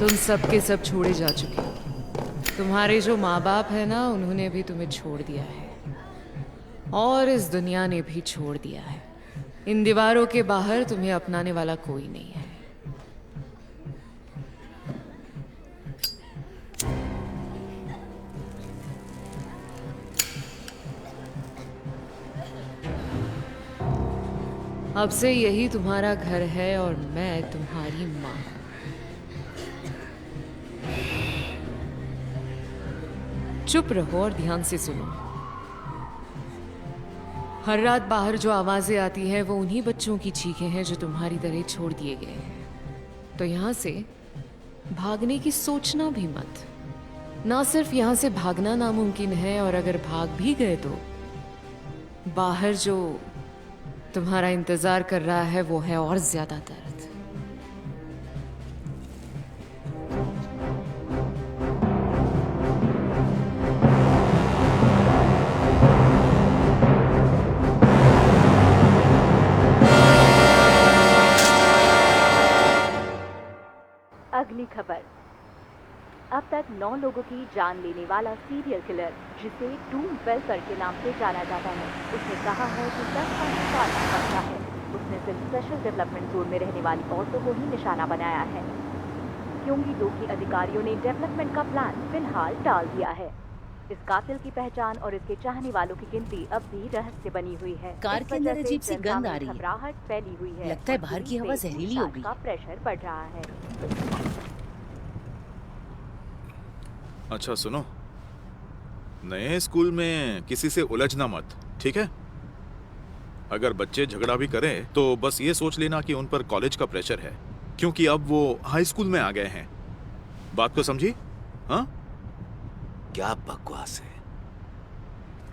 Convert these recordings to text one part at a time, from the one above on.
तुम सब के सब छोड़े जा चुके हो। तुम्हारे जो माँ बाप है ना, उन्होंने भी तुम्हें छोड़ दिया है और इस दुनिया ने भी छोड़ दिया है। इन दीवारों के बाहर तुम्हें अपनाने वाला कोई नहीं है। अब से यही तुम्हारा घर है और मैं तुम्हारी माँ। चुप रहो और ध्यान से सुनो। हर रात बाहर जो आवाजें आती है वो उन्हीं बच्चों की चीखें हैं जो तुम्हारी तरह छोड़ दिए गए हैं। तो यहां से भागने की सोचना भी मत। ना सिर्फ यहां से भागना नामुमकिन है, और अगर भाग भी गए तो बाहर जो तुम्हारा इंतजार कर रहा है वो है और ज्यादा दर्द। अगली खबर। अब तक 9 लोगों की जान लेने वाला सीरियल किलर, जिसे डूम वेल्फर के नाम से जाना जाता है, उसने कहा है कि 10 साल का बच्चा है। उसने सिर्फ स्पेशल डेवलपमेंट जोन में रहने वाली औरतों को ही निशाना बनाया है। क्योंकि 2 की अधिकारियों ने डेवलपमेंट का प्लान फिलहाल टाल दिया है। इस कातिल की पहचान और इसके चाहने वालों की गिनती अब भी रहस्य बनी हुई है। कार के अंदर अजीब सी गंध आ रही है। घबराहट फैली हुई है। लगता है बाहर की हवा जहरीली हो गई। का प्रेशर बढ़ रहा है। अच्छा सुनो, नए स्कूल में किसी से उलझना मत, ठीक है? अगर बच्चे झगड़ा भी करें तो बस ये सोच लेना कि उन पर कॉलेज का प्रेशर है, क्योंकि अब वो हाई स्कूल में आ गए हैं। बात को समझी? हाँ? क्या बकवास है,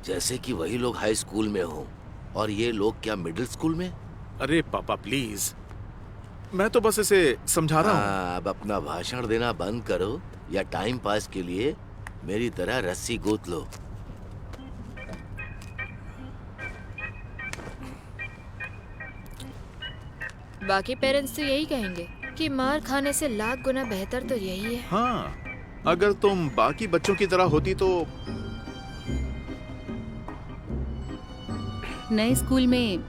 जैसे कि वही लोग हाई स्कूल में हो और ये लोग क्या मिडिल स्कूल में? अरे पापा प्लीज, मैं तो बस इसे समझा रहा हूँ। अब अपना भाषण देना बंद करो या टाइम पास के लिए मेरी तरह रस्सी गोत लो। बाकी पेरेंट्स तो यही कहेंगे कि मार खाने से लाख गुना बेहतर तो यही है। हाँ, अगर तुम बाकी बच्चों की तरह होती तो। नए स्कूल में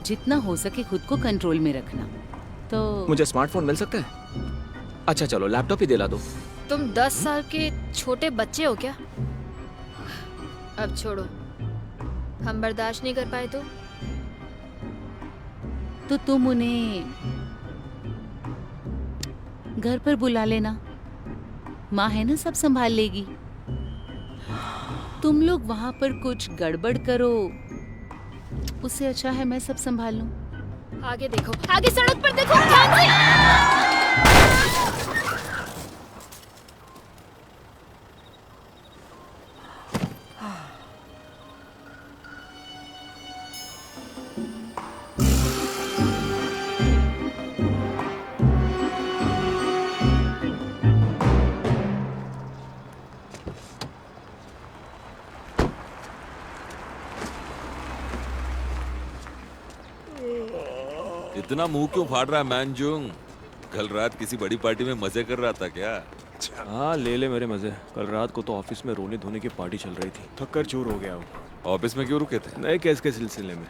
जितना हो सके खुद को कंट्रोल में रखना। तो मुझे स्मार्टफोन मिल सकता है? अच्छा चलो लैपटॉप ही दिला दो। तुम 10 साल के छोटे बच्चे हो क्या? अब छोड़ो, हम बर्दाश्त नहीं कर पाए तो तुम उन्हें घर पर बुला लेना। माँ है ना, सब संभाल लेगी। तुम लोग वहां पर कुछ गड़बड़ करो, उससे अच्छा है मैं सब संभाल लूं। आगे देखो, आगे सड़क पर देखो, ध्यान से। इतना मुंह क्यों फाड़ रहा है मैनजुंग? कल रात किसी बड़ी पार्टी में मजे कर रहा था क्या? हाँ ले ले मेरे मजे। कल रात को तो ऑफिस में रोने धोने की पार्टी चल रही थी, थक कर चूर हो गया हूँ। ऑफिस में क्यों रुके थे? नए केस के सिलसिले में।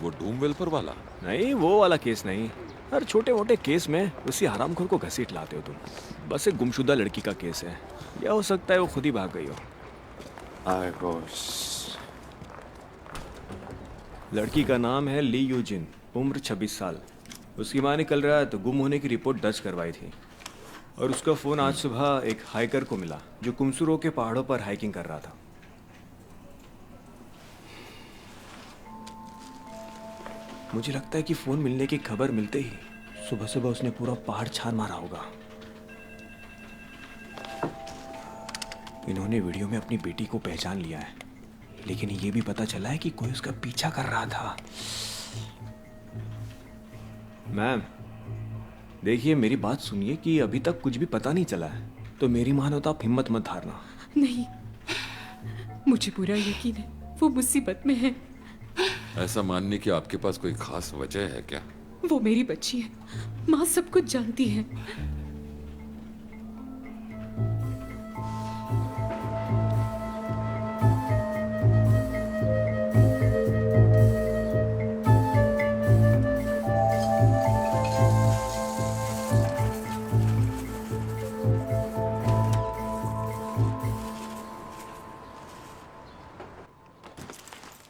वो डूम वेल्फर वाला? नहीं, वो वाला केस नहीं। हर छोटे मोटे केस में उसी हरामखोर को घसीट लाते हो तुम। बस एक गुमशुदा लड़की का केस है, या हो सकता है वो खुद ही भाग गई हो। लड़की का नाम है ली यूजिन, उम्र 26 साल। उसकी माँ ने कल रात गुम होने की रिपोर्ट दर्ज करवाई थी और उसका फ़ोन आज सुबह एक हाइकर को मिला जो कुमसुरो के पहाड़ों पर हाइकिंग कर रहा था। मुझे लगता है कि फ़ोन मिलने की खबर मिलते ही सुबह सुबह उसने पूरा पहाड़ छान मारा होगा। इन्होंने वीडियो में अपनी बेटी को पहचान लिया है, लेकिन ये भी पता चला है कि कोई उसका पीछा कर रहा था। मैम देखिए, मेरी बात सुनिए कि अभी तक कुछ भी पता नहीं चला है, तो मेरी मानो तो आप हिम्मत मत हारना। नहीं, मुझे पूरा यकीन है वो मुसीबत में है। ऐसा मानने की आपके पास कोई खास वजह है क्या? वो मेरी बच्ची है, माँ सब कुछ जानती है।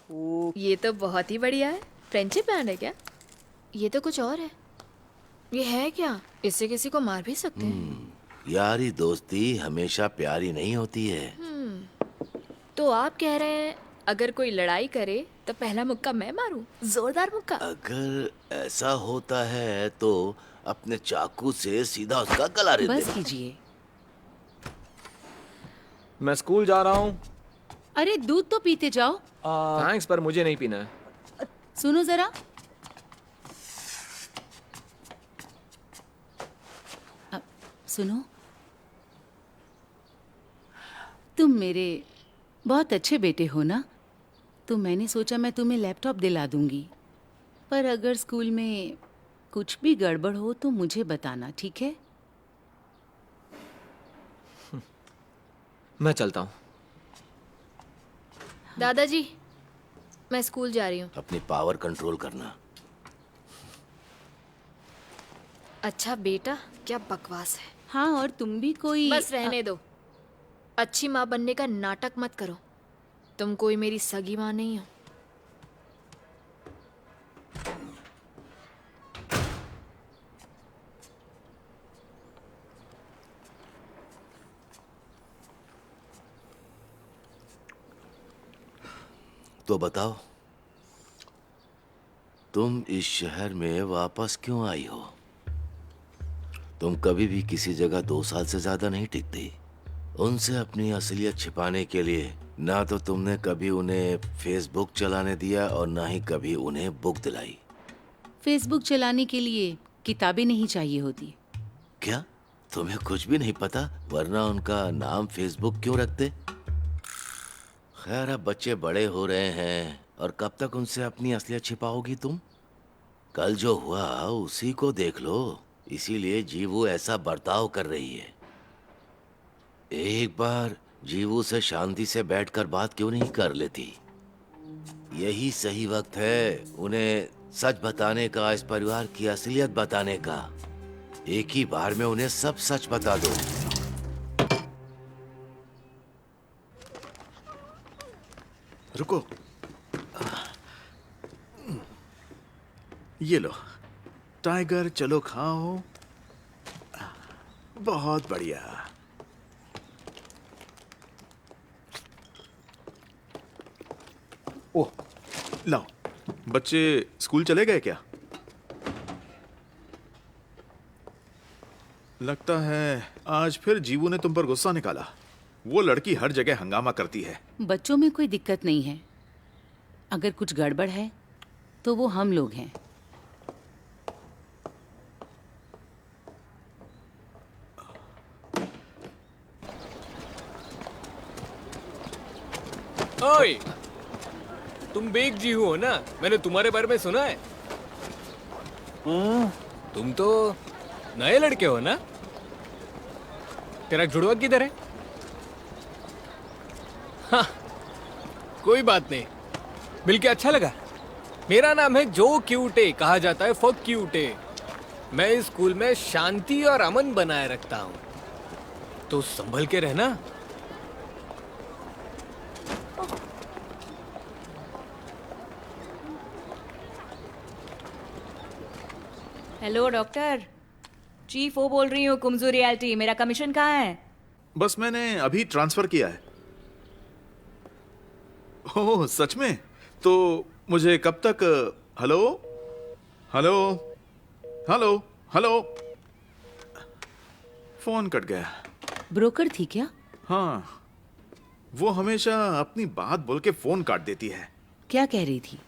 ये तो बहुत ही बढ़िया है। फ्रेंडशिप बैंड है क्या? ये तो कुछ और है। ये है क्या? इससे किसी को मार भी सकते हैं। यारी दोस्ती हमेशा प्यारी नहीं होती है। तो आप कह रहे हैं अगर कोई लड़ाई करे तो पहला मुक्का मैं मारूं? जोरदार मुक्का। अगर ऐसा होता है तो अपने चाकू से सीधा उसका गला रेत बस देना। कीजिए। मैं स्कूल जा रहा हूँ। अरे दूध तो पीते जाओ। थैंक्स, पर मुझे नहीं पीना है। सुनो जरा। सुनो, तुम मेरे बहुत अच्छे बेटे हो ना, तो मैंने सोचा मैं तुम्हें लैपटॉप दिला दूंगी। पर अगर स्कूल में कुछ भी गड़बड़ हो तो मुझे बताना, ठीक है? मैं चलता हूँ। दादाजी, मैं स्कूल जा रही हूँ। अपनी पावर कंट्रोल करना। अच्छा बेटा, क्या बकवास है। हाँ, और तुम भी कोई बस रहने दो। अच्छी माँ बनने का नाटक मत करो। तुम कोई मेरी सगी माँ नहीं हो। तो बताओ, तुम इस शहर में वापस क्यों आई हो? तुम कभी भी किसी जगह 2 साल से ज्यादा नहीं टिकती। उनसे अपनी असलियत छिपाने के लिए ना तो तुमने कभी उन्हें फेसबुक चलाने दिया और ना ही कभी उन्हें बुक दिलाई। फेसबुक चलाने के लिए किताबें नहीं चाहिए होती। क्या तुम्हें कुछ भी नहीं पता? वरना उनका नाम फेसबुक क्यों रखते? खैर, अब बच्चे बड़े हो रहे हैं और कब तक उनसे अपनी असलियत छिपाओगी तुम? कल जो हुआ उसी को देख लो। इसीलिए जीवू ऐसा बर्ताव कर रही है। एक बार जीवू से शांति से बैठकर बात क्यों नहीं कर लेती? यही सही वक्त है उन्हें सच बताने का, इस परिवार की असलियत बताने का। एक ही बार में उन्हें सब सच बता दो। रुको, ये लो टाइगर, चलो खाओ। बहुत बढ़िया। ओह, लाओ। बच्चे स्कूल चले गए क्या? लगता है आज फिर जीवू ने तुम पर गुस्सा निकाला। वो लड़की हर जगह हंगामा करती है। बच्चों में कोई दिक्कत नहीं है। अगर कुछ गड़बड़ है तो वो हम लोग हैं। ओए, तुम बेग जी हो ना? मैंने तुम्हारे बारे में सुना है। तुम तो नए लड़के हो ना? तेरा जुड़वा किधर है? हाँ, कोई बात नहीं, मिलके अच्छा लगा। मेरा नाम है जो क्यूटे, कहा जाता है फॉर क्यूटे। मैं इस स्कूल में शांति और अमन बनाए रखता हूँ, तो संभल के रहना। हेलो डॉक्टर, चीफ वो बोल रही हूँ, कुमजू रियल्टी। मेरा कमीशन कहाँ है? बस मैंने अभी ट्रांसफर किया है। ओह, सच में? तो मुझे कब तक? Hello hello hello hello. Phone cut गया। ब्रोकर थी क्या? हाँ, वो हमेशा अपनी बात बोल के फोन काट देती है। क्या कह रही थी?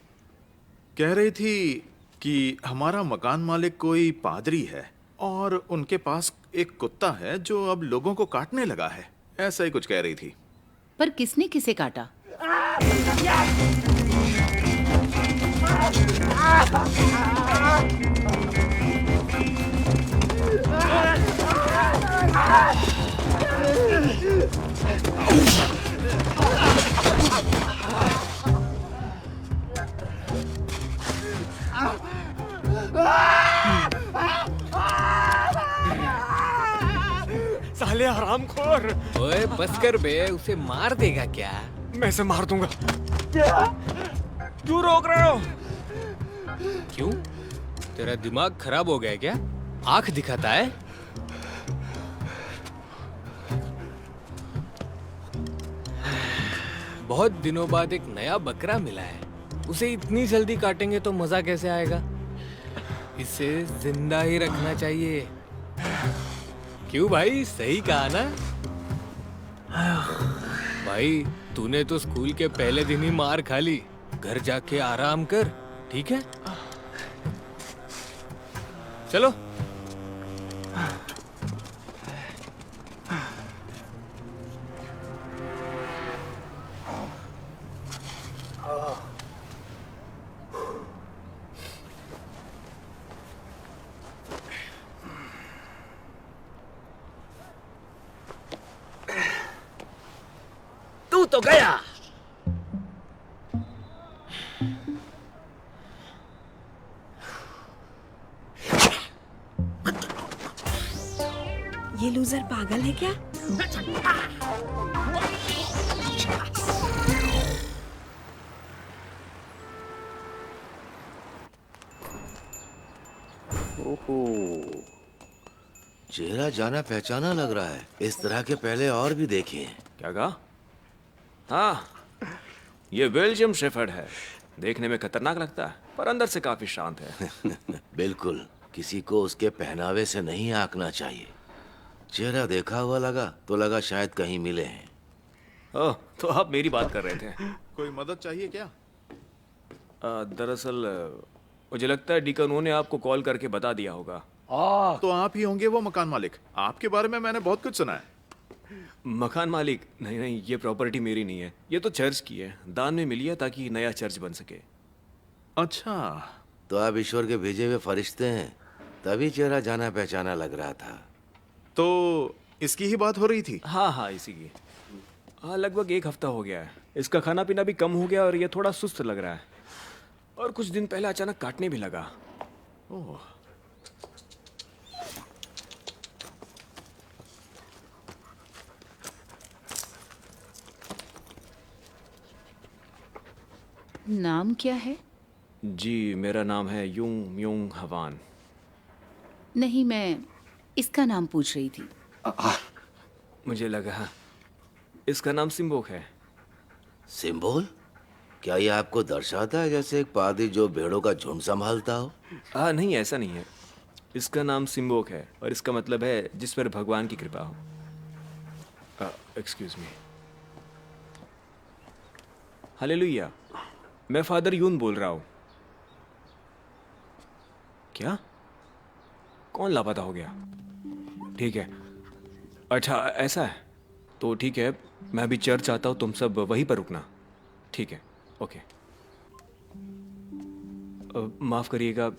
कह रही थी कि हमारा मकान मालिक कोई पादरी है और उनके पास एक कुत्ता है जो अब लोगों को काटने लगा है। ऐसा ही कुछ कह रही थी। पर किसने किसे काटा? साले हरामखोर। ओए बस कर बे, उसे मार देगा क्या? मैं इसे मार दूंगा। क्यों रोक रहे हो? क्यों? तेरा दिमाग खराब हो गया क्या? आंख दिखाता है? बहुत दिनों बाद एक नया बकरा मिला है। उसे इतनी जल्दी काटेंगे तो मजा कैसे आएगा? इसे जिंदा ही रखना चाहिए। क्यों भाई, सही कहा ना? भाई तूने तो स्कूल के पहले दिन ही मार खा ली। घर जाके आराम कर, ठीक है? चलो। तू तो गया। ये लूजर पागल है क्या? ओहो, चेहरा जाना पहचाना लग रहा है। इस तरह के पहले और भी देखे हैं। क्या कहा? हाँ, ये बेल्जियम शेफर्ड है। देखने में खतरनाक लगता है पर अंदर से काफी शांत है। बिल्कुल, किसी को उसके पहनावे से नहीं आंकना चाहिए। चेहरा देखा हुआ लगा तो लगा शायद कहीं मिले हैं। ओह, तो आप मेरी बात कर रहे थे। कोई मदद चाहिए क्या? दरअसल मुझे लगता है डीकन ने आपको कॉल करके बता दिया होगा। तो आप ही होंगे वो मकान मालिक। आपके बारे में मैंने बहुत कुछ सुना है। मकान मालिक? नहीं नहीं, ये प्रॉपर्टी मेरी नहीं है, ये तो चर्च की है। दान में मिली है ताकि नया चर्च बन सके। अच्छा, तो आप ईश्वर के भेजे हुए फरिश्ते हैं, तभी चेहरा जाना पहचाना लग रहा था। तो इसकी ही बात हो रही थी? हाँ हाँ, इसी की। हाँ, लगभग 1 हफ्ता हो गया है। इसका खाना पीना भी कम हो गया और ये थोड़ा सुस्त लग रहा है। और कुछ दिन पहले अचानक काटने भी लगा। ओह, नाम क्या है? जी, मेरा नाम है यूंग म्यूंग हवान। नहीं, मैं इसका नाम पूछ रही थी। मुझे लगा इसका नाम सिम्बोक है। सिंबल? क्या ये आपको दर्शाता है जैसे एक पादरी जो भेड़ों का झुंड संभालता हो? हाँ, नहीं, ऐसा नहीं है। इसका नाम सिम्बोक है और इसका मतलब है जिस पर भगवान की कृपा हो। Excuse me. हालेलुया। मैं फादर यून बोल रहा हूँ। क्या? कौन लापता हो गया? ठीक है, अच्छा ऐसा है तो ठीक है, मैं अभी चर्च आता हूँ, तुम सब वहीं पर रुकना। ठीक है, ओके। माफ करिएगा,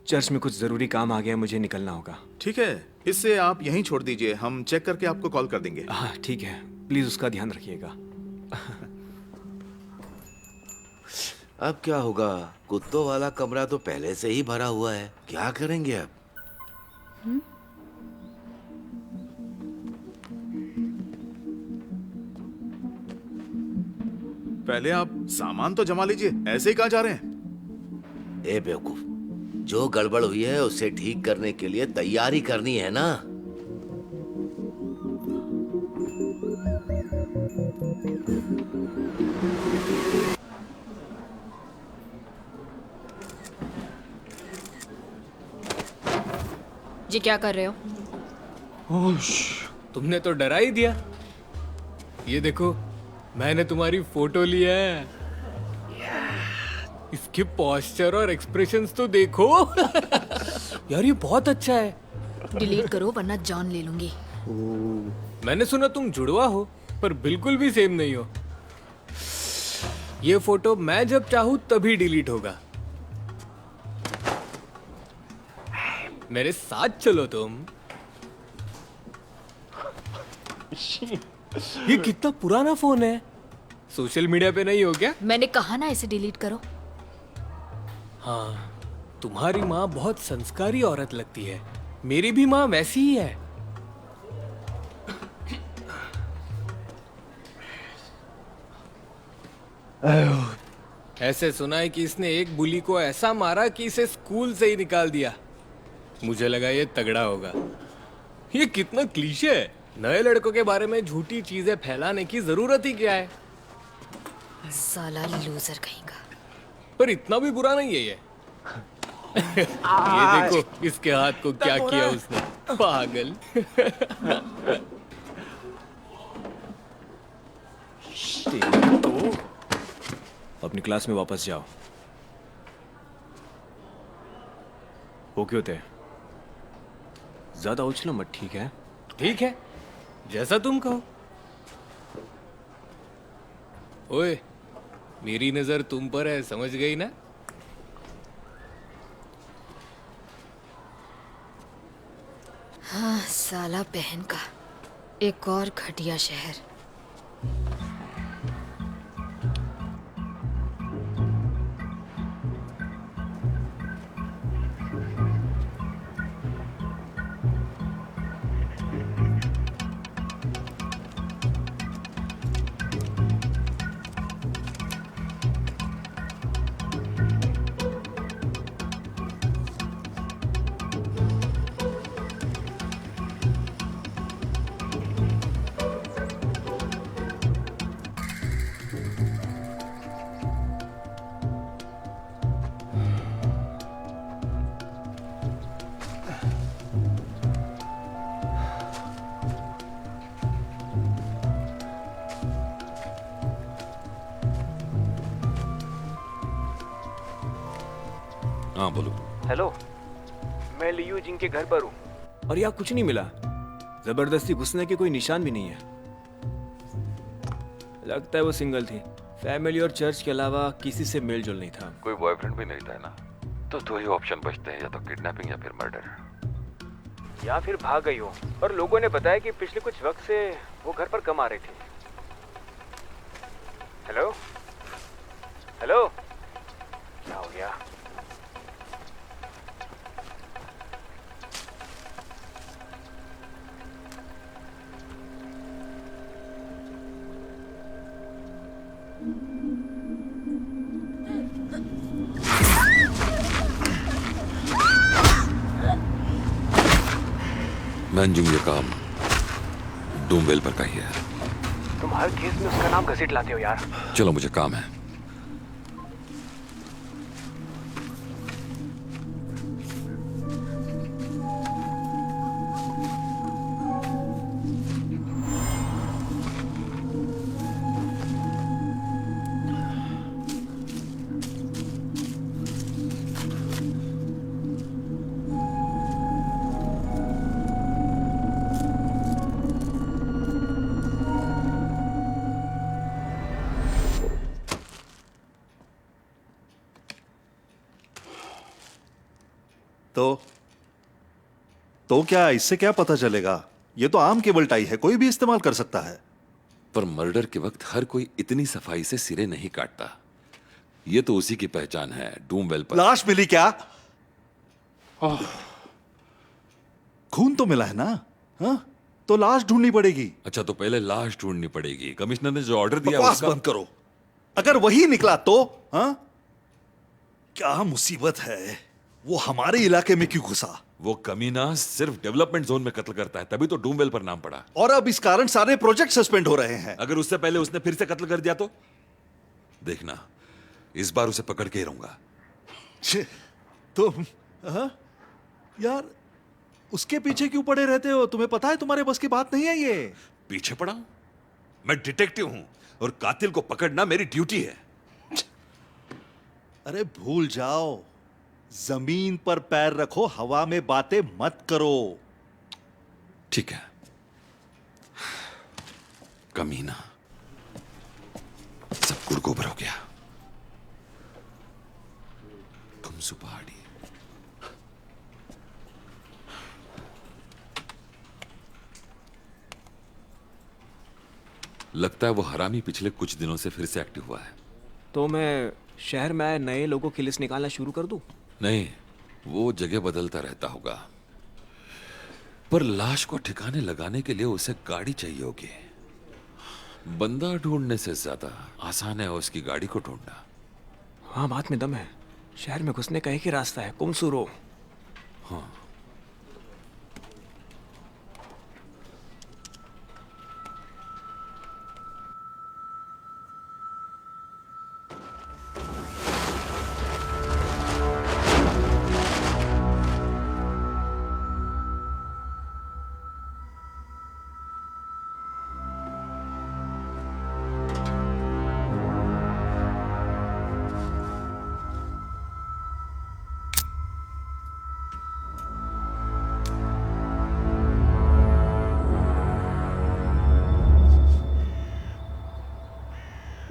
चर्च में कुछ जरूरी काम आ गया, मुझे निकलना होगा। ठीक है, इससे आप यहीं छोड़ दीजिए, हम चेक करके आपको कॉल कर देंगे। हाँ ठीक है, प्लीज उसका ध्यान रखिएगा। अब क्या होगा? कुत्तों वाला कमरा तो पहले से ही भरा हुआ है। क्या करेंगे अब? पहले आप सामान तो जमा लीजिए, ऐसे ही कहाँ जा रहे हैं? ए बेवकूफ, जो गड़बड़ हुई है उसे ठीक करने के लिए तैयारी करनी है ना। जी क्या कर रहे हो? तुमने तो डरा ही दिया। ये देखो, मैंने तुम्हारी फोटो ली है। इसके पोस्चर और एक्सप्रेशंस तो देखो। यार ये बहुत अच्छा है। डिलीट करो वरना जान ले लूंगी। मैंने सुना तुम जुड़वा हो, पर बिल्कुल भी सेम नहीं हो। ये फोटो मैं जब चाहूं तभी डिलीट होगा। मेरे साथ चलो तुम। ये कितना पुराना फोन है। सोशल मीडिया पे नहीं हो क्या? मैंने कहा ना इसे डिलीट करो। हाँ, तुम्हारी माँ बहुत संस्कारी औरत लगती है। मेरी भी माँ वैसी ही है। ऐसे सुना है कि इसने एक बुली को ऐसा मारा कि इसे स्कूल से ही निकाल दिया। मुझे लगा ये तगड़ा होगा। ये कितना क्लीशे है। नए लड़कों के बारे में झूठी चीजें फैलाने की जरूरत ही क्या है। साला लूजर कहीं का। पर इतना भी बुरा नहीं है ये। ये देखो इसके हाथ को क्या किया उसने, पागल। तो अपनी क्लास में वापस जाओ। ओके होते ज्यादा उछलो मत, ठीक है? ठीक है, जैसा तुम कहो। ओए, मेरी नजर तुम पर है, समझ गई ना? हाँ, साला बहन का एक और घटिया शहर। हाँ बोलो। हेलो, मैं लियू जिंग के घर पर हूँ और यहाँ कुछ नहीं मिला। जबरदस्ती घुसने के कोई निशान भी नहीं है। लगता है वो सिंगल थी। फैमिली और चर्च के अलावा किसी से मेल जोल नहीं था। कोई बॉयफ्रेंड भी नहीं था ना? तो दो ही ऑप्शन बचते हैं, या तो किडनैपिंग या फिर मर्डर। या फिर भाग गई हो। और लोगों ने बताया कि पिछले कुछ वक्त से वो घर पर कम आ रही थी। हेलो हेलो, क्या हो गया? मैनजुंग ये काम डूमवेल पर का ही है। तुम हर केस में उसका नाम घसीट लाते हो यार। चलो, मुझे काम है। तो क्या इससे क्या पता चलेगा? ये तो आम केबल टाई है, कोई भी इस्तेमाल कर सकता है। पर मर्डर के वक्त हर कोई इतनी सफाई से सिरे नहीं काटता। ये तो उसी की पहचान है, डूमवेल पर। लाश मिली क्या? खून तो मिला है ना? हाँ? तो लाश ढूंढनी पड़ेगी। अच्छा, तो पहले लाश ढूंढनी पड़ेगी। कमिश्नर ने जो ऑर्डर दिया बकवास बंद करो। अगर वही निकला तो? हाँ? क्या मुसीबत है। वो हमारे इलाके में क्यों घुसा? वो कमीना सिर्फ डेवलपमेंट जोन में कत्ल करता है, तभी तो डूमवेल पर नाम पड़ा। और अब इस कारण सारे प्रोजेक्ट सस्पेंड हो रहे हैं। अगर उससे पहले उसने फिर से कत्ल कर दिया तो देखना, इस बार उसे पकड़ के ही रहूंगा। तुम यार उसके पीछे क्यों पड़े रहते हो? तुम्हें पता है तुम्हारे बस की बात नहीं है ये। पीछे पड़ा हूं? मैं डिटेक्टिव हूं और कातिल को पकड़ना मेरी ड्यूटी है। अरे भूल जाओ, जमीन पर पैर रखो, हवा में बातें मत करो। ठीक है। कमीना, सब गुड़गोबर हो गया। तुम सुपहाड़ी। लगता है वो हरामी पिछले कुछ दिनों से फिर से एक्टिव हुआ है। तो मैं शहर में नए लोगों की लिस्ट निकालना शुरू कर दूं? नहीं, वो जगह बदलता रहता होगा। पर लाश को ठिकाने लगाने के लिए उसे गाड़ी चाहिए होगी। बंदा ढूंढने से ज्यादा आसान है उसकी गाड़ी को ढूंढना। हाँ, बात में दम है। शहर में घुसने का एक ही रास्ता है, कुमसुरो। हाँ।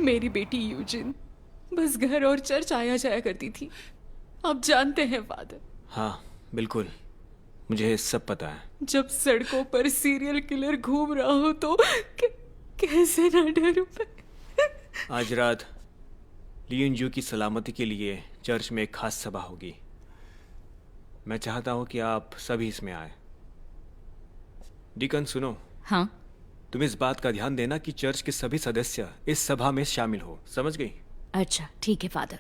मेरी बेटी यूजिन बस घर और चर्च आया जाया करती थी। आप जानते हैं फादर, हाँ बिल्कुल, मुझे सब पता है। जब सड़कों पर सीरियल किलर घूम रहा हो तो कैसे ना डरूं मैं। आज रात लियन जू की सलामती के लिए चर्च में एक खास सभा होगी। मैं चाहता हूँ कि आप सभी इसमें आए। डीकन सुनो। हाँ। तुम इस बात का ध्यान देना कि चर्च के सभी सदस्य इस सभा में शामिल हो, समझ गई? अच्छा ठीक है फादर।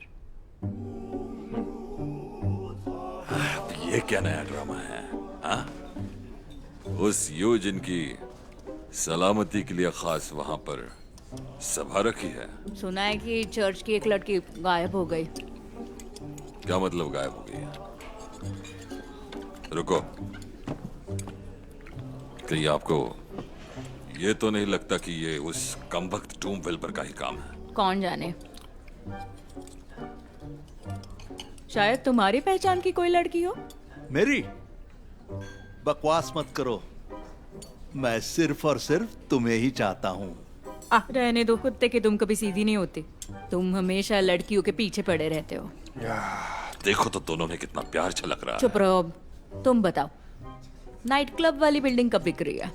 ये क्या नया ड्रामा है? हाँ? उस यूजिन की सलामती के लिए खास वहां पर सभा रखी है। सुना है कि चर्च की एक लड़की गायब हो गई। क्या मतलब गायब हो गई? रुको, कहीं आपको ये तो नहीं लगता कि ये उस कमबख्त टूम वेल्पर का ही काम है? कौन जाने, शायद तुम्हारी पहचान की कोई लड़की हो। मेरी? बकवास मत करो, मैं सिर्फ और सिर्फ तुम्हें ही चाहता हूँ। रहने दो कुत्ते के, तुम कभी सीधी नहीं होती। तुम हमेशा लड़कियों के पीछे पड़े रहते हो। देखो तो दोनों में कितना प्यार छलक रहा है। चुप रहो अब। तुम बताओ, नाइट क्लब वाली बिल्डिंग कब बिक रही है?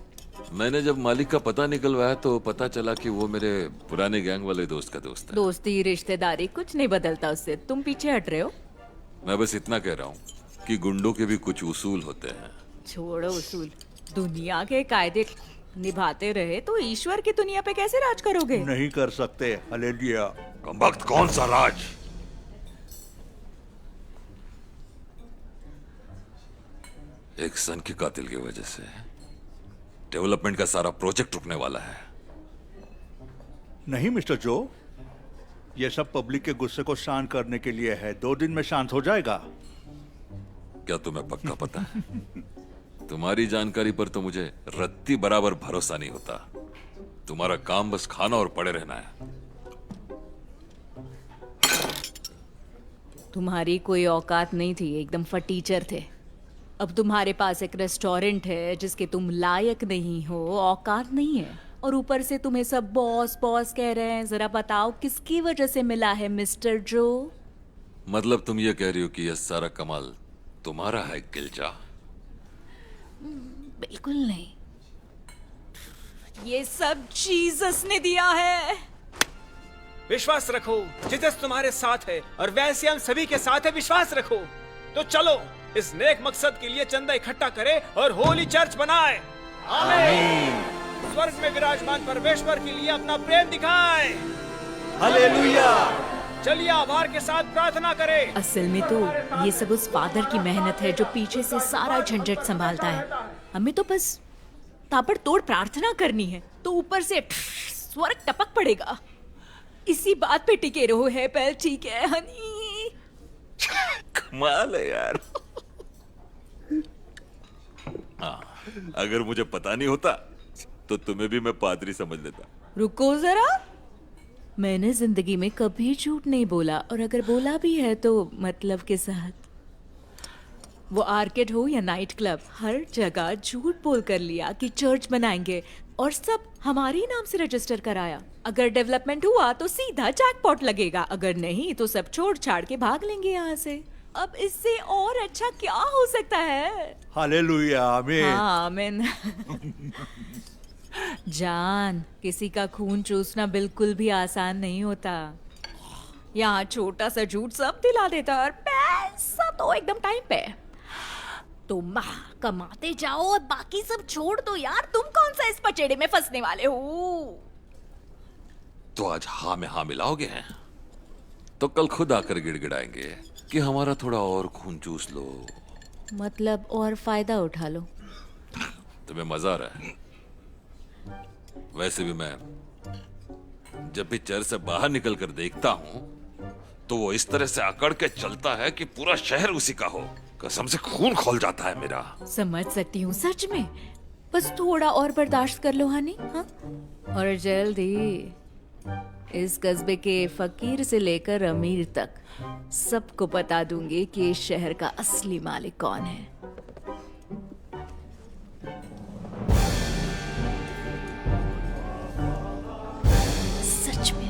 मैंने जब मालिक का पता निकलवाया तो पता चला कि वो मेरे पुराने गैंग वाले दोस्त का दोस्त है। दोस्ती रिश्तेदारी कुछ नहीं बदलता उससे। तुम पीछे हट रहे हो। मैं बस इतना कह रहा हूँ कि गुंडों के भी कुछ उसूल होते हैं। छोड़ो उसूल, दुनिया के कायदे निभाते रहे तो ईश्वर की दुनिया पे कैसे राज करोगे? नहीं कर सकते। हालेलुया। कमबख्त कौन सा राज? एक सन के कातिल की वजह से डेवलपमेंट का सारा प्रोजेक्ट रुकने वाला है। नहीं मिस्टर जो, ये सब पब्लिक के गुस्से को शांत करने के लिए है। 2 दिन में शांत हो जाएगा। क्या तुम्हें पक्का पता है? तुम्हारी जानकारी पर तो मुझे रत्ती बराबर भरोसा नहीं होता। तुम्हारा काम बस खाना और पड़े रहना है। तुम्हारी कोई औकात नहीं थी, एकदम फटीचर थे। अब तुम्हारे पास एक रेस्टोरेंट है जिसके तुम लायक नहीं हो, औकात नहीं है, और ऊपर से तुम्हें सब बॉस बॉस कह रहे हैं। जरा बताओ किसकी वजह से मिला है मिस्टर जो? मतलब तुम ये कह रही हो कि यह सारा कमाल तुम्हारा है गिलजा? बिल्कुल नहीं, ये सब जीसस ने दिया है। विश्वास रखो, जीसस तुम्हारे साथ है और वैसे हम सभी के साथ है। विश्वास रखो। तो चलो इस नेक मकसद के लिए चंदा इकट्ठा करें और होली चर्च बनाएं। आमीन। स्वर्ग में विराजमान परमेश्वर के लिए अपना प्रेम दिखाएं। हालेलुया। चलिए आभार के साथ प्रार्थना करें। असल में तो ये सब उस फादर की मेहनत है जो पीछे से सारा झंझट संभालता है। हमें तो बस ताबड़तोड़ प्रार्थना करनी है तो ऊपर से स्वर्ग टपक पड़ेगा। इसी बात पे टिके रहो है पहल, ठीक है हनी? कमाल है यार। हाँ, अगर मुझे पता नहीं होता तो तुम्हें भी मैं पादरी समझ लेता। रुको जरा, मैंने जिंदगी में कभी झूठ नहीं बोला, और अगर बोला भी है तो मतलब के साथ। वो आर्केड हो या नाइट क्लब, हर जगह झूठ बोल कर लिया कि चर्च बनाएंगे और सब हमारे ही नाम से रजिस्टर कराया। अगर डेवलपमेंट हुआ तो सीधा जैकपॉट लगेगा, अगर नहीं तो सब छोड़ छाड़ के भाग लेंगे यहाँ से। अब इससे और अच्छा क्या हो सकता है? हालेलुया। आमीन। हाँ आमीन। जान, किसी का खून चूसना बिल्कुल भी आसान नहीं होता। यहाँ छोटा सा झूठ सब दिला देता है और पैसा तो एकदम टाइम पे। तुम कमाते जाओ और बाकी सब छोड़ दो यार। तुम कौन सा इस पचेड़े में फंसने वाले हो? तो आज हाँ में हाँ मिलाओगे हैं? तो कल खुद आकर गिड़गिड़ाएंगे कि हमारा थोड़ा और खून चूस लो। मतलब और फायदा उठा लो। तुम्हें मजा आ रहा है? वैसे भी मैं जब भी चर्च से बाहर निकल कर देखता हूं तो वो इस तरह से अकड़ के चलता है कि पूरा शहर उसी का हो। कसम से खून खौल जाता है मेरा। समझ सकती हूँ सच में, बस थोड़ा और बर्दाश्त कर लो हनी। हाँ, और जल्दी इस कस्बे के फकीर से लेकर अमीर तक सबको बता दूंगी कि इस शहर का असली मालिक कौन है। सच में।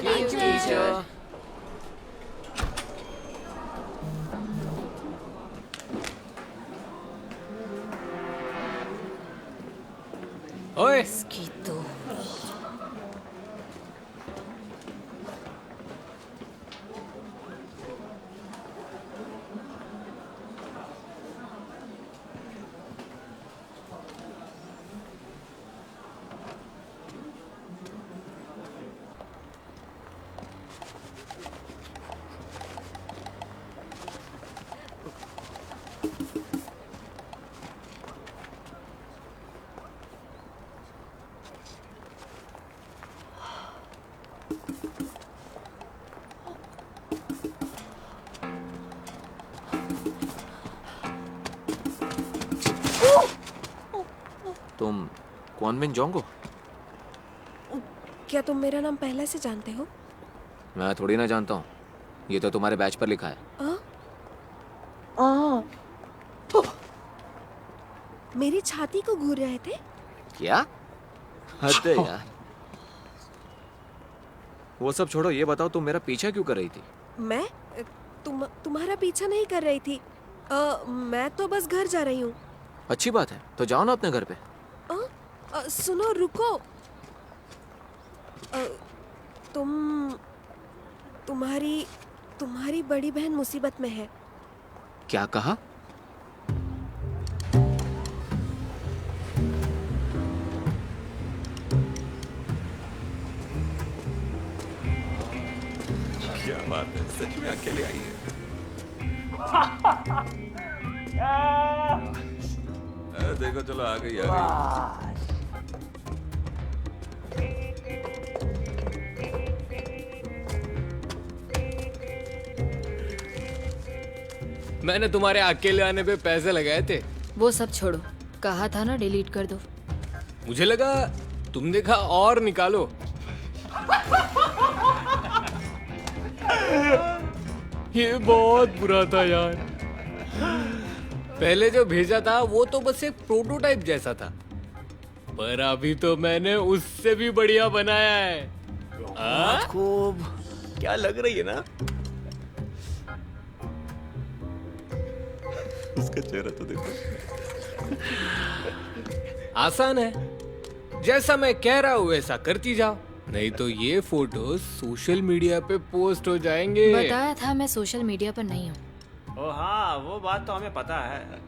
Thank you, teacher. ओए, इसकी तो तुम क्वान मिंग जोंग हो? क्या तुम मेरा नाम पहले से जानते हो? मैं थोड़ी ना जानता हूँ, ये तो तुम्हारे बैच पर लिखा है। मेरी छाती को घूर रहे थे? क्या? हद है यार। वो सब छोड़ो, ये बताओ तुम मेरा पीछा क्यों कर रही थी? मैं तुम्हारा पीछा नहीं कर रही थी। मैं तो बस घर जा रही हूँ। अच्छी बात है, तो जाओ ना अपने घर पे। सुनो, रुको। तुम्हारी बड़ी बहन मुसीबत में है। क्या कहा? क्या बात है, सच में अकेले आई है? देखो, चलो आ गई आ गई। मैंने तुम्हारे अकेले आने पे पैसे लगाए थे। वो सब छोड़ो, कहा था ना डिलीट कर दो। मुझे लगा तुम देखा और निकालो। ये बहुत बुरा था यार। पहले जो भेजा था वो तो बस एक प्रोटोटाइप जैसा था, पर अभी तो मैंने उससे भी बढ़िया बनाया है। खूब क्या लग रही है ना? उसका चेहरा तो देखो। आसान है, जैसा मैं कह रहा हूँ वैसा करती जाओ, नहीं तो ये फोटो सोशल मीडिया पे पोस्ट हो जाएंगे। बताया था मैं सोशल मीडिया पर नहीं हूँ। ओ हाँ, वो बात तो हमें पता है,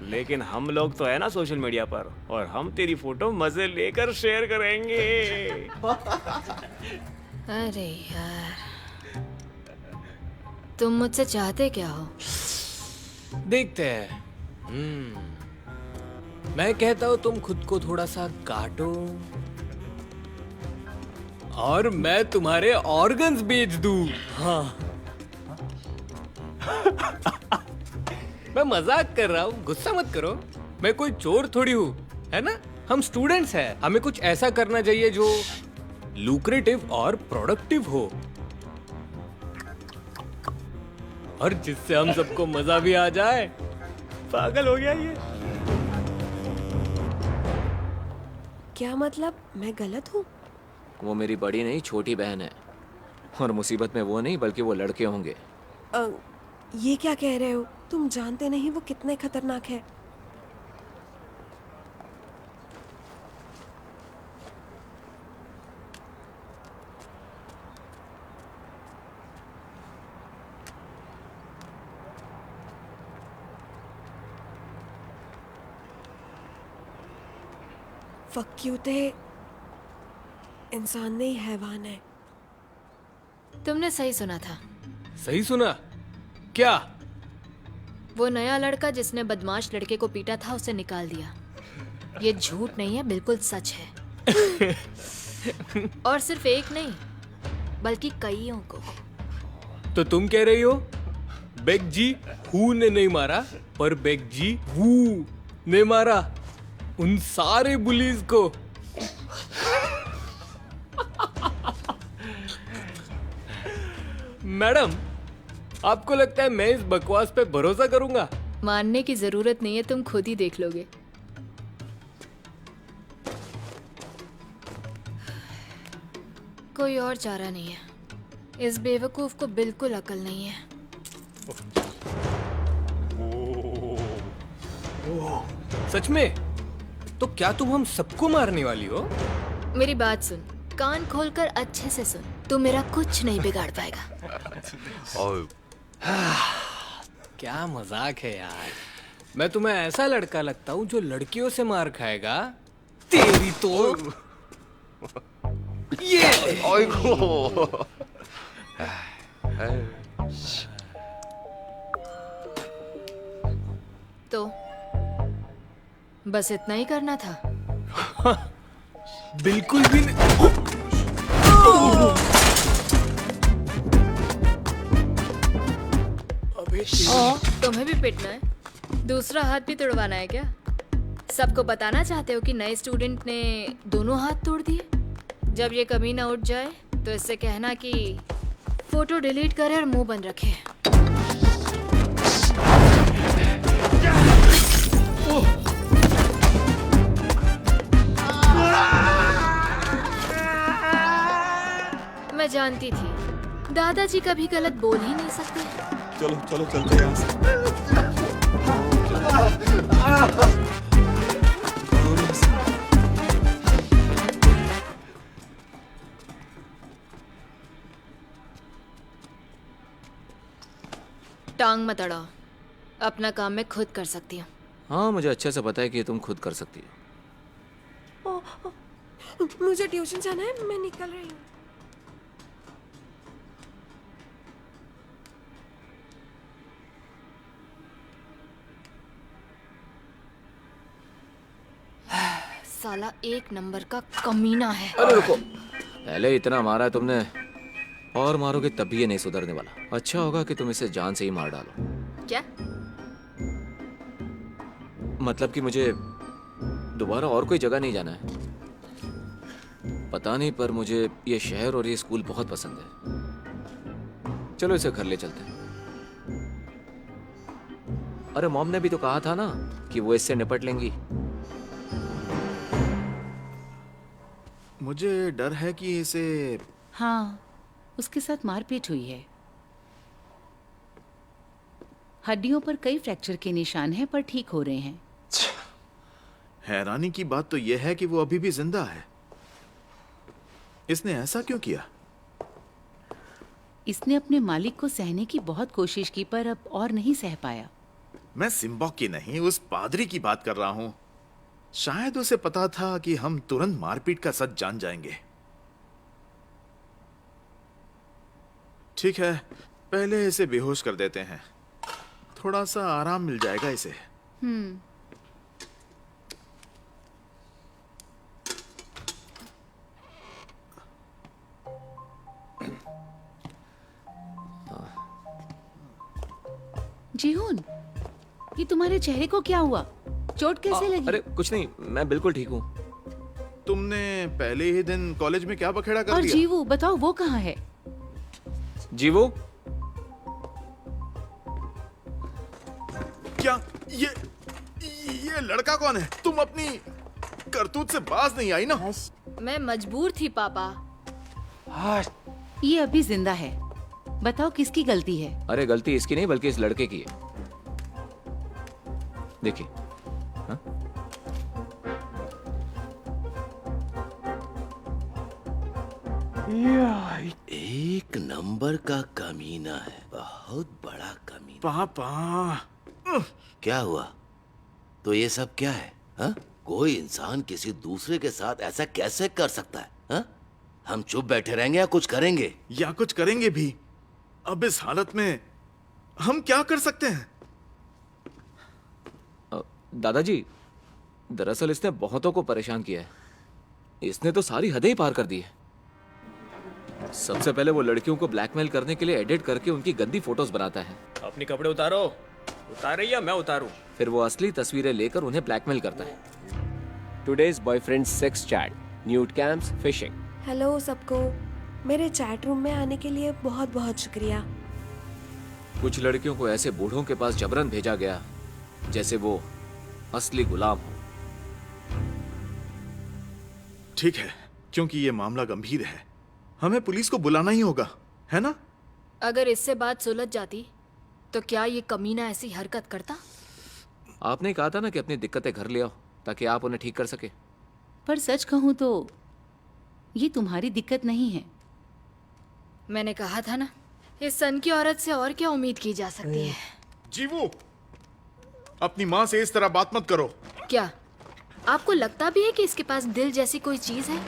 लेकिन हम लोग तो है ना सोशल मीडिया पर, और हम तेरी फोटो मजे लेकर शेयर करेंगे। अरे यार, तुम मुझसे चाहते क्या हो? देखते हैं। मैं कहता हूँ तुम खुद को थोड़ा सा काटो और मैं तुम्हारे ऑर्गन्स बेच दूं। हाँ। मैं मजाक कर रहा हूँ, गुस्सा मत करो। मैं कोई चोर थोड़ी हूँ, है ना? हम स्टूडेंट्स हैं, हमें कुछ ऐसा करना चाहिए जो लुक्रेटिव और प्रोडक्टिव हो, और जिससे हम सबको मजा भी आ जाए। पागल हो गया ये। क्या मतलब, मैं गलत हूँ? वो मेरी बड़ी नहीं, छोटी बहन है, और मुसीबत में वो नहीं बल्कि वो लड़के होंगे। ये क्या कह रहे हो? तुम जानते नहीं वो कितने खतरनाक है। फक यू टे इंसान नहीं हैवान है। तुमने सही सुना था। सही सुना? क्या? वो नया लड़का जिसने बदमाश लड़के को पीटा था उसे निकाल दिया। ये झूठ नहीं है, बिल्कुल सच है। और सिर्फ एक नहीं बल्कि कईयों को। तो तुम कह रही हो बेग जी हु ने नहीं मारा, पर बेग जी वू ने मारा उन सारे बुलीज को। मैडम, आपको लगता है मैं इस बकवास पे भरोसा करूंगा? मानने की जरूरत नहीं है, तुम खुद ही देख लोगे। कोई और चारा नहीं है। इस बेवकूफ को बिल्कुल अकल नहीं है। सच में? तो क्या तुम हम सबको मारने वाली हो? मेरी बात सुन, कान खोलकर अच्छे से सुन। तू मेरा कुछ नहीं बिगाड़ पाएगा। क्या मजाक है यार। मैं तुम्हें ऐसा लड़का लगता हूँ जो लड़कियों से मार खाएगा? तेरी तो ये तो बस इतना ही करना था? बिल्कुल भी नहीं। तुम्हें भी पिटना है? दूसरा हाथ भी तोड़वाना है क्या? सबको बताना चाहते हो कि नए स्टूडेंट ने दोनों हाथ तोड़ दिए? जब ये कमीना उठ जाए तो इससे कहना कि फोटो डिलीट करे और मुंह बंद रखे। मैं जानती थी दादाजी कभी गलत बोल ही नहीं सकते। चलो चलो चलते हैं यहाँ से। टांग मत अड़ाओ, अपना काम मैं खुद कर सकती हूँ। हाँ, मुझे अच्छे से पता है कि तुम खुद कर सकती हो। मुझे ट्यूशन जाना है, मैं निकल रही हूँ। साला एक नंबर का कमीना है। अरे रुको, पहले इतना मारा है तुमने, और मारोगे तब भी ये नहीं सुधरने वाला। अच्छा होगा कि तुम इसे जान से ही मार डालो। क्या? मतलब कि मुझे दोबारा और कोई जगह नहीं जाना है। पता नहीं, पर मुझे ये शहर और ये स्कूल बहुत पसंद है। चलो इसे घर ले चलते हैं। अरे मॉम ने भी तो कहा था ना कि वो इससे निपट लेंगी। मुझे डर है कि इसे... हाँ, उसके साथ मारपीट हुई है। हड्डियों पर कई फ्रैक्चर के निशान हैं, पर ठीक हो रहे हैं। हैरानी की बात तो यह है कि वो अभी भी जिंदा है। इसने ऐसा क्यों किया? इसने अपने मालिक को सहने की बहुत कोशिश की, पर अब और नहीं सह पाया। मैं सिम्बॉक की नहीं, उस पादरी की बात कर रहा हूं। शायद उसे पता था कि हम तुरंत मारपीट का सच जान जाएंगे। ठीक है, पहले इसे बेहोश कर देते हैं, थोड़ा सा आराम मिल जाएगा इसे। जीहून, ये तुम्हारे चेहरे को क्या हुआ? चोट कैसे लगी? अरे कुछ नहीं, मैं बिल्कुल ठीक हूँ। तुमने पहले ही दिन कॉलेज में क्या बखेड़ा कर और दिया? जीवू, बताओ वो कहाँ है? जीवो? क्या ये लड़का कौन है? तुम अपनी करतूत से बाज नहीं आई ना? मैं मजबूर थी पापा। ये अभी जिंदा है। बताओ किसकी गलती है? अरे गलती इसकी नहीं बल्कि इस लड़के की है। देखिए। हाँ? एक नंबर का कमीना है, बहुत बड़ा कमीना। पापा। क्या हुआ? तो ये सब क्या है? हाँ? कोई इंसान किसी दूसरे के साथ ऐसा कैसे कर सकता है हा? हम चुप बैठे रहेंगे या कुछ करेंगे? या कुछ करेंगे भी। अब इस हालत में हम क्या कर सकते हैं? दादाजी, दरअसल इसने बहुतों को परेशान किया है। इसने तो सारी हदें ही पार कर दी है। सबसे पहले वो लड़कियों को ब्लैकमेल करने के लिए एडिट करके उनकी गंदी फोटोज बनाता है। अपने कपड़े उतारो। उतारे या मैं उतारूं? फिर वो असली तस्वीरें लेकर उन्हें ब्लैकमेल करता है। Today's boyfriend's sex chat, nude cams, phishing. Hello सबको, मेरे चैट रूम में आने के लिए बहुत बहुत शुक्रिया। कुछ लड़कियों को ऐसे बूढ़ों के पास जबरन भेजा गया जैसे वो असली गुलाम हो। ठीक है, क्योंकि ये मामला गंभीर है, हमें पुलिस को बुलाना ही होगा, है ना? अगर इससे बात सुलझ जाती तो क्या ये कमीना ऐसी हरकत करता? आपने कहा था ना कि अपनी दिक्कतें घर ले आओ ताकि आप उन्हें ठीक कर सके। पर सच कहूं तो ये तुम्हारी दिक्कत नहीं है। मैंने कहा था ना, इस सन की औरत से और क्या उम्मीद की जा सकती है। जीवू, अपनी माँ से इस तरह बात मत करो। क्या आपको लगता भी है कि इसके पास दिल जैसी कोई चीज है?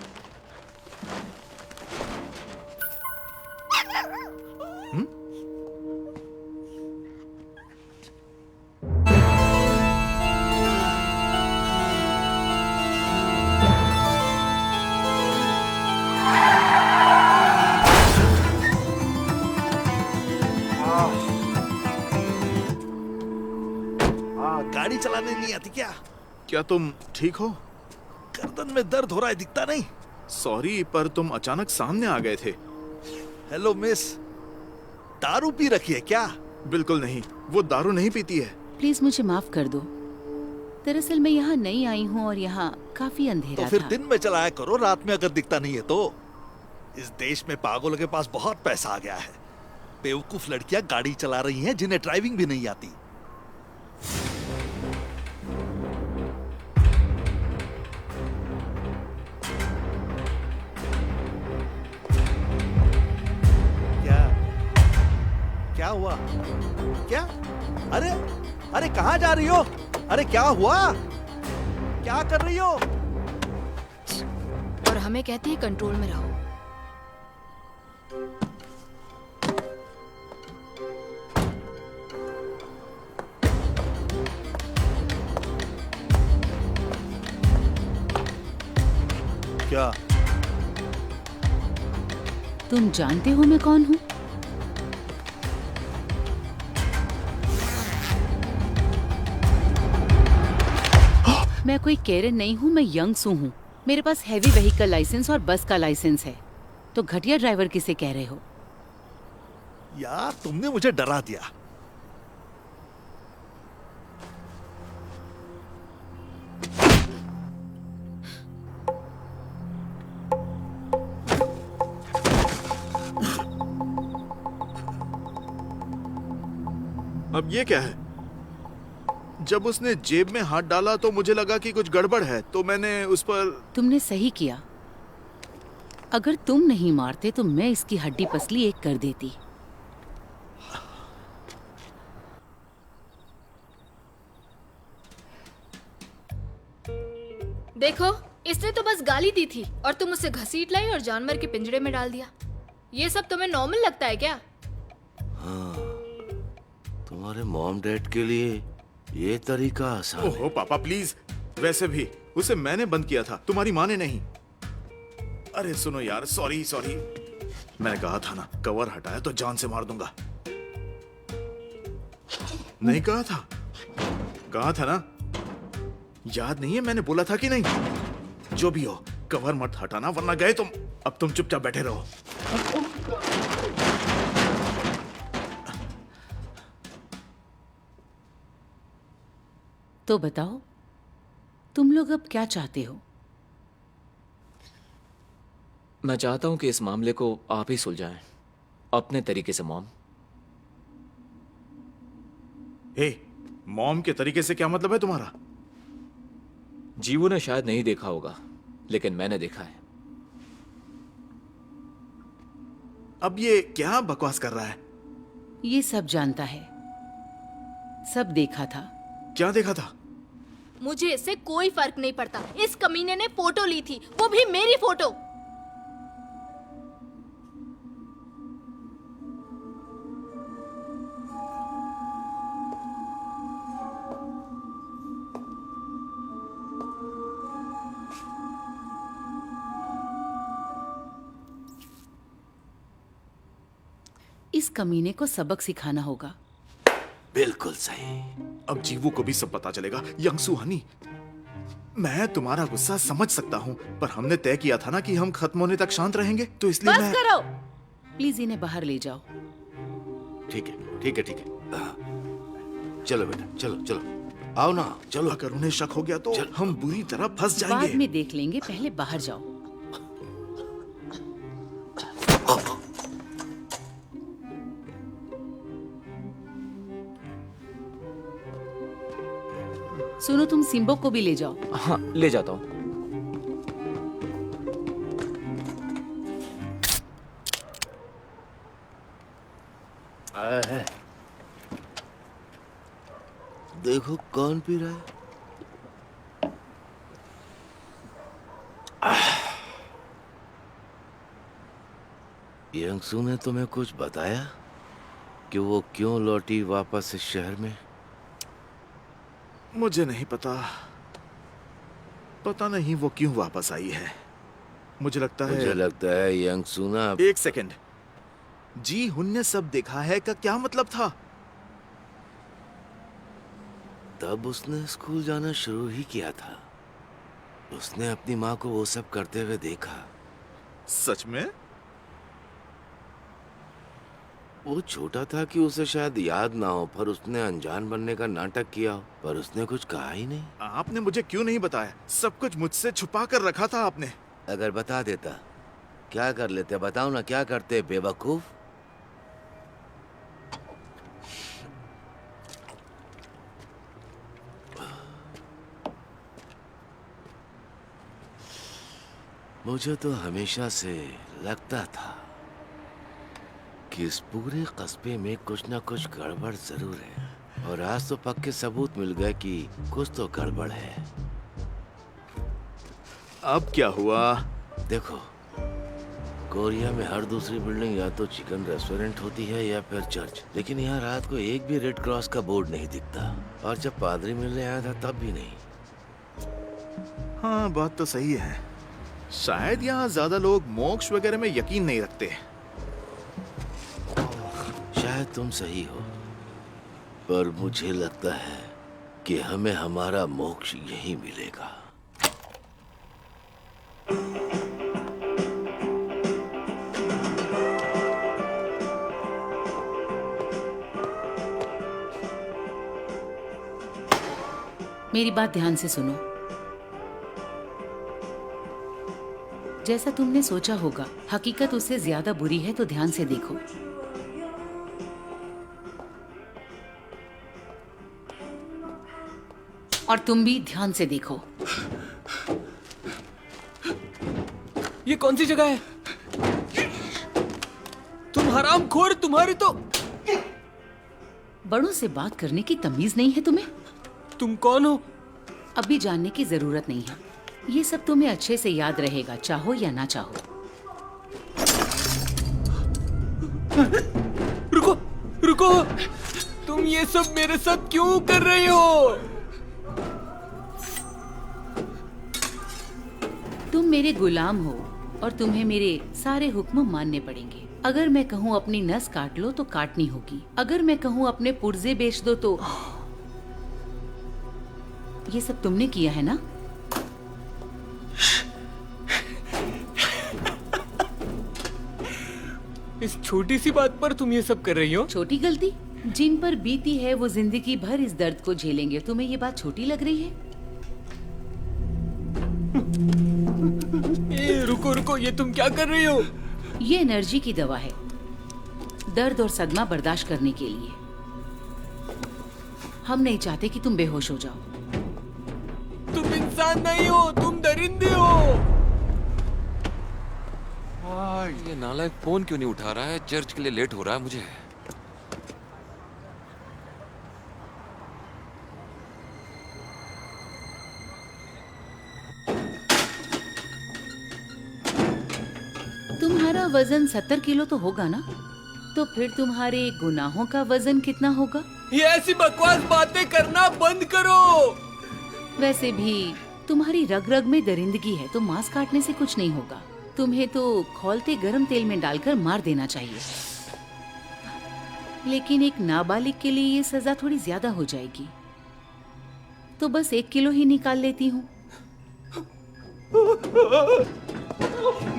गाड़ी चलाने नहीं आती क्या? क्या तुम ठीक हो? गर्दन में दर्द हो रहा है, दिखता नहीं। सॉरी, पर तुम अचानक सामने आ गए थे। हेलो मिस, दारू पी रखी है क्या? बिल्कुल नहीं, वो दारू नहीं पीती है। प्लीज मुझे माफ कर दो। दरअसल मैं यहाँ नई आई हूँ और यहाँ काफी अंधेरा तो फिर था। दिन में चलाया करो, रात में अगर दिखता नहीं है तो। इस देश में पागलों के पास बहुत पैसा आ गया है। बेवकूफ लड़कियां गाड़ी चला रही हैं जिन्हें ड्राइविंग भी नहीं आती। क्या हुआ? क्या? अरे अरे कहाँ जा रही हो? अरे क्या हुआ? क्या कर रही हो? और हमें कहती है कंट्रोल में रहो। क्या? तुम जानते हो मैं कौन हूँ? मैं कोई केरन नहीं हूँ, मैं यंग सू हूँ। मेरे पास हैवी व्हीकल लाइसेंस और बस का लाइसेंस है। तो घटिया ड्राइवर किसे कह रहे हो? यार तुमने मुझे डरा दिया। अब ये क्या है? जब उसने जेब में हाथ डाला तो मुझे लगा कि कुछ गड़बड़ है, तो मैंने उस पर। तुमने सही किया। अगर तुम नहीं मारते तो मैं इसकी हड्डी पसली एक कर देती। देखो, इसने तो बस गाली दी थी और तुम उसे घसीट लाई और जानवर के पिंजरे में डाल दिया। ये सब तुम्हें नॉर्मल लगता है क्या? हाँ, तुम्हारे मॉम डैड के लिए ये तरीका आसान है। ओहो पापा प्लीज, वैसे भी उसे मैंने बंद किया था, तुम्हारी माँ ने नहीं। अरे सुनो यार, सॉरी सॉरी। मैंने कहा था ना, कवर हटाया तो जान से मार दूंगा। नहीं कहा था? कहा था ना? याद नहीं है मैंने बोला था कि नहीं? जो भी हो, कवर मत हटाना वरना गए तुम। अब तुम चुपचाप बैठे रहो। तो बताओ, तुम लोग अब क्या चाहते हो? मैं चाहता हूं कि इस मामले को आप ही सुलझाएं, अपने तरीके से मॉम। हे, मॉम के तरीके से क्या मतलब है तुम्हारा? जीवू ने शायद नहीं देखा होगा, लेकिन मैंने देखा है। अब ये क्या बकवास कर रहा है? ये सब जानता है, सब देखा था। क्या देखा था? मुझे इससे कोई फर्क नहीं पड़ता। इस कमीने ने फोटो ली थी, वो भी मेरी फोटो। इस कमीने को सबक सिखाना होगा। बिल्कुल सही। अब जीवू को भी सब पता चलेगा। यंगसू हनी, मैं तुम्हारा गुस्सा समझ सकता हूँ, पर हमने तय किया था ना कि हम खत्म होने तक शांत रहेंगे, तो इसलिए बस मैं... करो, प्लीज इन्हें बाहर ले जाओ। ठीक है, ठीक है, ठीक है। हाँ। चलो बेटा, चलो चलो, आओ ना, चलो। अगर उन्हें शक हो गया तो हम बुरी तरह फंस जाएंगे। बाद में देख लेंगे, पहले बाहर जाओ। सुनो, तुम सिम्बो को भी ले जाओ। हाँ, ले जाता हूँ। देखो कौन पी रहा है। यंगसू ने तुम्हें कुछ बताया कि वो क्यों लौटी वापस इस शहर में? मुझे नहीं पता। पता नहीं वो क्यों वापस आई है। मुझे लगता है यंगसू ना... एक सेकंड, जी हुन ने सब देखा है का क्या मतलब था? तब उसने स्कूल जाना शुरू ही किया था। उसने अपनी माँ को वो सब करते हुए देखा। सच में? वो छोटा था कि उसे शायद याद ना हो, पर उसने अनजान बनने का नाटक किया, पर उसने कुछ कहा ही नहीं। आपने मुझे क्यों नहीं बताया? सब कुछ मुझसे छुपा कर रखा था आपने। अगर बता देता, क्या कर लेते? बताओ ना, क्या करते बेवकूफ? मुझे तो हमेशा से लगता था कि इस पूरे कस्बे में कुछ ना कुछ गड़बड़ जरूर है, और आज तो पक्के सबूत मिल गए कि कुछ तो गड़बड़ है। अब क्या हुआ? देखो, कोरिया में हर दूसरी बिल्डिंग या तो चिकन रेस्टोरेंट होती है या फिर चर्च, लेकिन यहाँ रात को एक भी रेड क्रॉस का बोर्ड नहीं दिखता, और जब पादरी मिलने आया था तब भी नहीं। हाँ, बात तो सही है। शायद यहाँ ज्यादा लोग मोक्ष वगैरह में यकीन नहीं रखते। शायद तुम सही हो, पर मुझे लगता है कि हमें हमारा मोक्ष यहीं मिलेगा। मेरी बात ध्यान से सुनो। जैसा तुमने सोचा होगा, हकीकत उससे ज्यादा बुरी है, तो ध्यान से देखो। और तुम भी ध्यान से देखो। ये कौन सी जगह है? तुम हरामखोर, तुम्हारी तो... बड़ों से बात करने की तमीज नहीं है तुम्हें? तुम कौन हो? अभी जानने की जरूरत नहीं है। ये सब तुम्हें अच्छे से याद रहेगा, चाहो या ना चाहो। रुको, रुको! तुम ये सब मेरे साथ क्यों कर रही हो? तुम मेरे गुलाम हो और तुम्हें मेरे सारे हुक्म मानने पड़ेंगे। अगर मैं कहूँ अपनी नस काट लो तो काटनी होगी। अगर मैं कहूँ अपने पुर्जे बेच दो तो... ये सब तुमने किया है ना? इस छोटी सी बात पर तुम ये सब कर रही हो? छोटी गलती? जिन पर बीती है वो जिंदगी भर इस दर्द को झेलेंगे। तुम्हें ये बात छोटी लग रही है? रुको रुको, ये तुम क्या कर रही हो? ये एनर्जी की दवा है, दर्द और सदमा बर्दाश्त करने के लिए। हम नहीं चाहते कि तुम बेहोश हो जाओ। तुम इंसान नहीं हो, तुम दरिंदे हो। ये नालायक फोन क्यों नहीं उठा रहा है? चर्च के लिए लेट हो रहा है मुझे। तुम्हारा वजन 70 किलो तो होगा ना? तो फिर तुम्हारे गुनाहों का वजन कितना होगा? ये ऐसी बकवास बातें करना बंद करो। वैसे भी तुम्हारी रग रग में दरिंदगी है, तो मांस काटने से कुछ नहीं होगा। तुम्हें तो खौलते गरम तेल में डालकर मार देना चाहिए। लेकिन एक नाबालिग के लिए ये सजा थोड़ी ज्यादा हो जाएगी, तो बस 1 किलो ही निकाल लेती हूँ।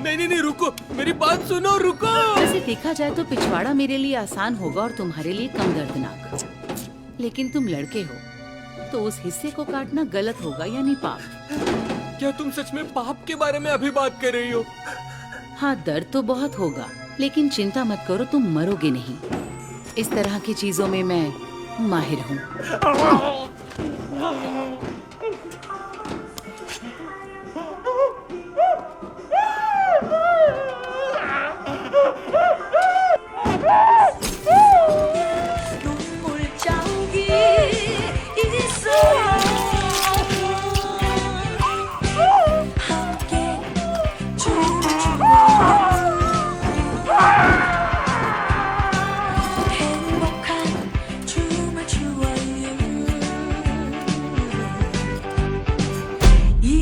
नहीं, रुको, मेरी बात सुनो, रुको। वैसे देखा जाए तो पिछवाड़ा मेरे लिए आसान होगा और तुम्हारे लिए कम दर्दनाक। लेकिन तुम लड़के हो, तो उस हिस्से को काटना गलत होगा, यानी पाप। क्या तुम सच में पाप के बारे में अभी बात कर रही हो? हाँ, दर्द तो बहुत होगा, लेकिन चिंता मत करो, तुम मरोगे नहीं। इस तरह की चीजों में मैं माहिर हूँ।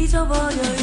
잊어버려